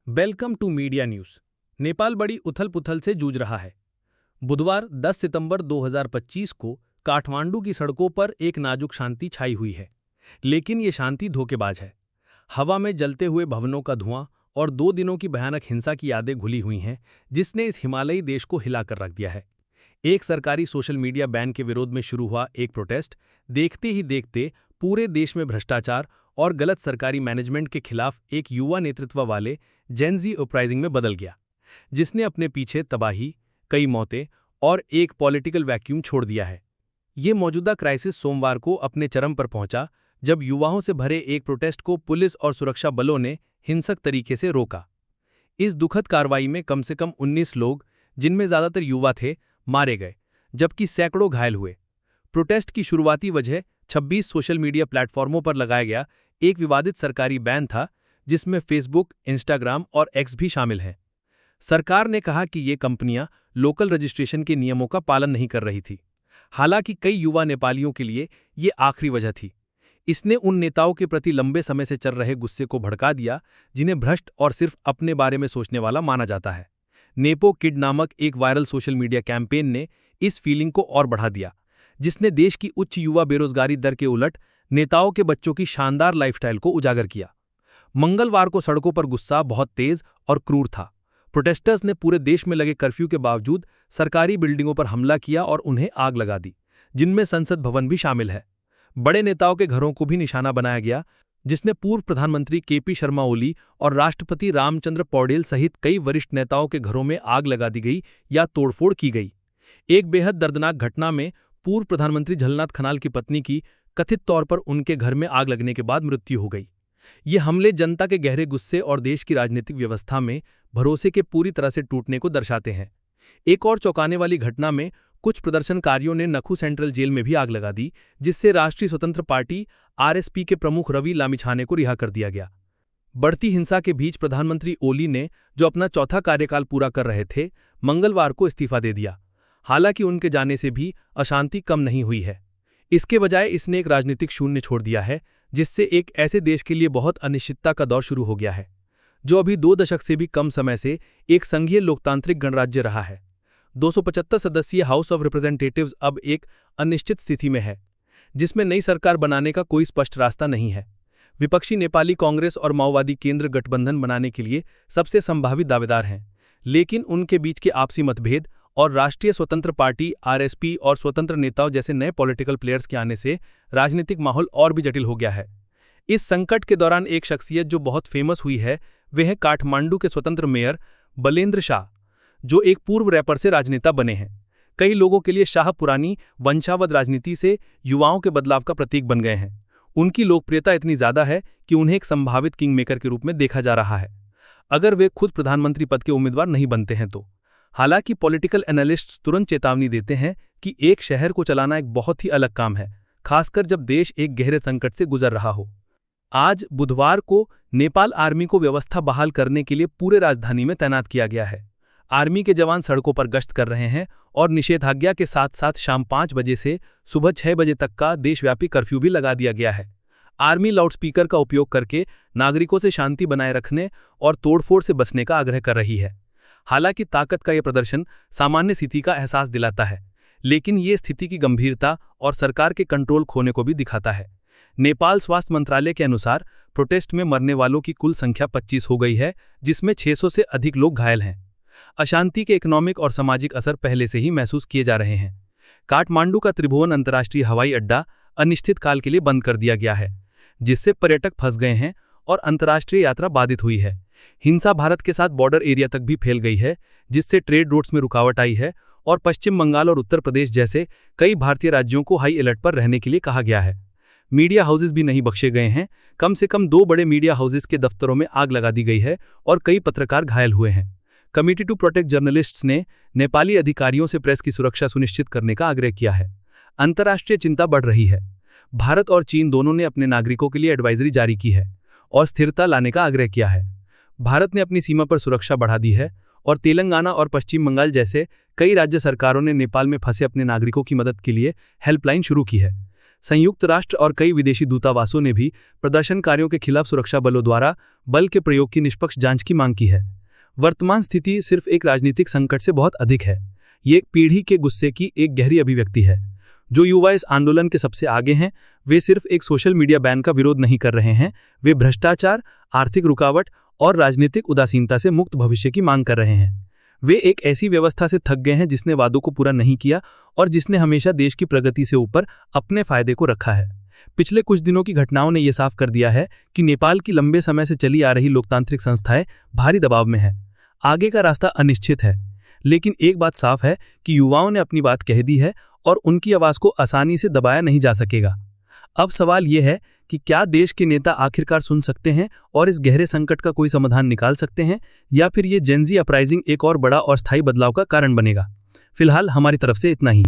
Welcome to media news. Nepal बड़ी उथल-पुथल से जूझ रहा है। बुधवार 10 सितंबर 2025 को काठमांडू की सड़कों पर एक नाजुक शांति छाई हुई है, लेकिन ये शांति धोखेबाज है। हवा में जलते हुए भवनों का धुआं और 2 दिनों की भयानक हिंसा की यादें घुली हुई हैं, जिसने इस हिमालयी देश को हिलाकर रख दिया है। एक सरकारी सोशल मीडिया बैन के विरोध में शुरू हुआ एक प्रोटेस्ट देखते ही देखते पूरे देश में भ्रष्टाचार और गलत सरकारी मैनेजमेंट के खिलाफ एक युवा नेतृत्व वाले जेन ज़ी अपराइजिंग में बदल गया, जिसने अपने पीछे तबाही, कई मौतें और एक पॉलिटिकल वैक्यूम छोड़ दिया है। ये मौजूदा क्राइसिस सोमवार को अपने चरम पर पहुंचा, जब युवाओं से भरे एक प्रोटेस्ट को पुलिस और सुरक्षा बलों ने हिंसक तरीके से रोका। इस दुखद कार्रवाई में कम से कम 19 लोग, जिनमें ज्यादातर युवा थे, मारे गए, जबकि सैकड़ों घायल हुए। प्रोटेस्ट की शुरुआती वजह 26 सोशल मीडिया प्लेटफॉर्मों पर लगाया गया एक विवादित सरकारी बैन था, जिसमें फेसबुक, इंस्टाग्राम और एक्स भी शामिल हैं। सरकार ने कहा कि ये कंपनियां लोकल रजिस्ट्रेशन के नियमों का पालन नहीं कर रही थी। हालांकि कई युवा नेपालियों के लिए ये आखिरी वजह थी। इसने उन नेताओं के प्रति लंबे समय से चल रहे गुस्से को भड़का दिया, जिन्हें भ्रष्ट और सिर्फ अपने बारे में सोचने वाला माना जाता है। नेपो किड नामक एक वायरल सोशल मीडिया कैंपेन ने इस फीलिंग को और बढ़ा दिया, जिसने देश की उच्च युवा बेरोजगारी दर के उलट नेताओं के बच्चों की शानदार लाइफस्टाइल को उजागर किया। मंगलवार को सड़कों पर गुस्सा बहुत तेज और क्रूर था। प्रोटेस्टर्स ने पूरे देश में लगे कर्फ्यू के बावजूद सरकारी बिल्डिंगों पर हमला किया और उन्हें आग लगा दी, जिनमें संसद भवन भी शामिल है। बड़े नेताओं के घरों को भी निशाना बनाया गया, जिसने पूर्व प्रधानमंत्री केपी शर्मा ओली और राष्ट्रपति रामचंद्र पौडेल सहित कई वरिष्ठ नेताओं के घरों में आग लगा दी गई या तोड़फोड़ की गई। एक बेहद दर्दनाक घटना में पूर्व प्रधानमंत्री झलनाथ खनाल की पत्नी की कथित तौर पर उनके घर में आग लगने के बाद मृत्यु हो गई। ये हमले जनता के गहरे गुस्से और देश की राजनीतिक व्यवस्था में भरोसे के पूरी तरह से टूटने को दर्शाते हैं। एक और चौंकाने वाली घटना में कुछ प्रदर्शनकारियों ने नखू सेंट्रल जेल में भी आग लगा दी, जिससे राष्ट्रीय स्वतंत्र पार्टी आरएसपी के प्रमुख रवि लामिछाने को रिहा कर दिया गया। बढ़ती हिंसा के बीच प्रधानमंत्री ओली ने, जो अपना चौथा कार्यकाल पूरा कर रहे थे, मंगलवार को इस्तीफा दे दिया। हालांकि उनके जाने से भी अशांति कम नहीं हुई है। इसके बजाय इसने एक राजनीतिक शून्य छोड़ दिया है, जिससे एक ऐसे देश के लिए बहुत अनिश्चितता का दौर शुरू हो गया है, जो अभी 2 दशक से भी कम समय से एक संघीय लोकतांत्रिक गणराज्य रहा है। 275 सदस्यीय हाउस ऑफ रिप्रेजेंटेटिव्स अब एक अनिश्चित स्थिति में है, जिसमें नई सरकार बनाने का कोई स्पष्ट रास्ता नहीं है। विपक्षी नेपाली कांग्रेस और माओवादी केंद्र गठबंधन बनाने के लिए सबसे संभावित दावेदार हैं, लेकिन उनके बीच के आपसी मतभेद और राष्ट्रीय स्वतंत्र पार्टी आरएसपी और स्वतंत्र नेताओं जैसे नए पॉलिटिकल प्लेयर्स के आने से राजनीतिक माहौल और भी जटिल हो गया है। इस संकट के दौरान एक शख्सियत जो बहुत फेमस हुई है, वह है काठमांडू के स्वतंत्र मेयर बलेंद्र शाह, जो एक पूर्व रैपर से राजनेता बने हैं। कई लोगों के लिए शाह पुरानी वंशावद राजनीति से युवाओं के बदलाव का प्रतीक बन गए हैं। उनकी लोकप्रियता इतनी ज्यादा है कि उन्हें एक संभावित किंग मेकर के रूप में देखा जा रहा है, अगर वे खुद प्रधानमंत्री पद के उम्मीदवार नहीं बनते हैं तो। हालांकि पॉलिटिकल एनालिस्ट्स तुरंत चेतावनी देते हैं कि एक शहर को चलाना एक बहुत ही अलग काम है, खासकर जब देश एक गहरे संकट से गुजर रहा हो। आज बुधवार को नेपाल आर्मी को व्यवस्था बहाल करने के लिए पूरे राजधानी में तैनात किया गया है। आर्मी के जवान सड़कों पर गश्त कर रहे हैं और निषेधाज्ञा के साथ साथ शाम 5 बजे से सुबह 6 बजे तक का देशव्यापी कर्फ्यू भी लगा दिया गया है। आर्मी लाउडस्पीकर का उपयोग करके नागरिकों से शांति बनाए रखने और तोड़फोड़ से बचने का आग्रह कर रही है। हालांकि ताकत का यह प्रदर्शन सामान्य स्थिति का एहसास दिलाता है, लेकिन ये स्थिति की गंभीरता और सरकार के कंट्रोल खोने को भी दिखाता है। नेपाल स्वास्थ्य मंत्रालय के अनुसार प्रोटेस्ट में मरने वालों की कुल संख्या 25 हो गई है, जिसमें 600 से अधिक लोग घायल हैं। अशांति के इकोनॉमिक और सामाजिक असर पहले से ही महसूस किए जा रहे हैं। काठमांडू का त्रिभुवन अंतर्राष्ट्रीय हवाई अड्डा अनिश्चित काल के लिए बंद कर दिया गया है, जिससे पर्यटक फंस गए हैं और अंतर्राष्ट्रीय यात्रा बाधित हुई है। हिंसा भारत के साथ बॉर्डर एरिया तक भी फैल गई है, जिससे ट्रेड रूट्स में रुकावट आई है और पश्चिम बंगाल और उत्तर प्रदेश जैसे कई भारतीय राज्यों को हाई अलर्ट पर रहने के लिए कहा गया है। मीडिया हाउसेस भी नहीं बख्शे गए हैं। कम से कम 2 बड़े मीडिया हाउसेस के दफ्तरों में आग लगा दी गई है और कई पत्रकार घायल हुए हैं। कमिटी टू प्रोटेक्ट जर्नलिस्ट्स ने नेपाली अधिकारियों से प्रेस की सुरक्षा सुनिश्चित करने का आग्रह किया है। अंतर्राष्ट्रीय चिंता बढ़ रही है। भारत और चीन दोनों ने अपने नागरिकों के लिए एडवाइजरी जारी की है और स्थिरता लाने का आग्रह किया है। भारत ने अपनी सीमा पर सुरक्षा बढ़ा दी है और तेलंगाना और पश्चिम बंगाल जैसे कई राज्य सरकारों ने नेपाल में फंसे अपने नागरिकों की मदद के लिए हेल्पलाइन शुरू की है। संयुक्त राष्ट्र और कई विदेशी दूतावासों ने भी प्रदर्शनकारियों के खिलाफ सुरक्षा बलों द्वारा बल के प्रयोग की निष्पक्ष जांच की मांग की है। वर्तमान स्थिति सिर्फ एक राजनीतिक संकट से बहुत अधिक है। ये एक पीढ़ी के गुस्से की एक गहरी अभिव्यक्ति है। जो युवा इस आंदोलन के सबसे आगे हैं, वे सिर्फ एक सोशल मीडिया बैन का विरोध नहीं कर रहे हैं, वे भ्रष्टाचार, आर्थिक रुकावट और राजनीतिक उदासीनता से मुक्त भविष्य की मांग कर रहे हैं। वे एक ऐसी व्यवस्था से थक गए हैं जिसने वादों को पूरा नहीं किया और जिसने हमेशा देश की प्रगति से ऊपर अपने फायदे को रखा है। पिछले कुछ दिनों की घटनाओं ने यह साफ कर दिया है कि नेपाल की लंबे समय से चली आ रही लोकतांत्रिक संस्थाएं भारी दबाव में है। आगे का रास्ता अनिश्चित है, लेकिन एक बात साफ है कि युवाओं ने अपनी बात कह दी है और उनकी आवाज को आसानी से दबाया नहीं जा सकेगा। अब सवाल यह है कि क्या देश के नेता आखिरकार सुन सकते हैं और इस गहरे संकट का कोई समाधान निकाल सकते हैं, या फिर ये जेन ज़ी अपराइजिंग एक और बड़ा और स्थायी बदलाव का कारण बनेगा। फिलहाल हमारी तरफ से इतना ही।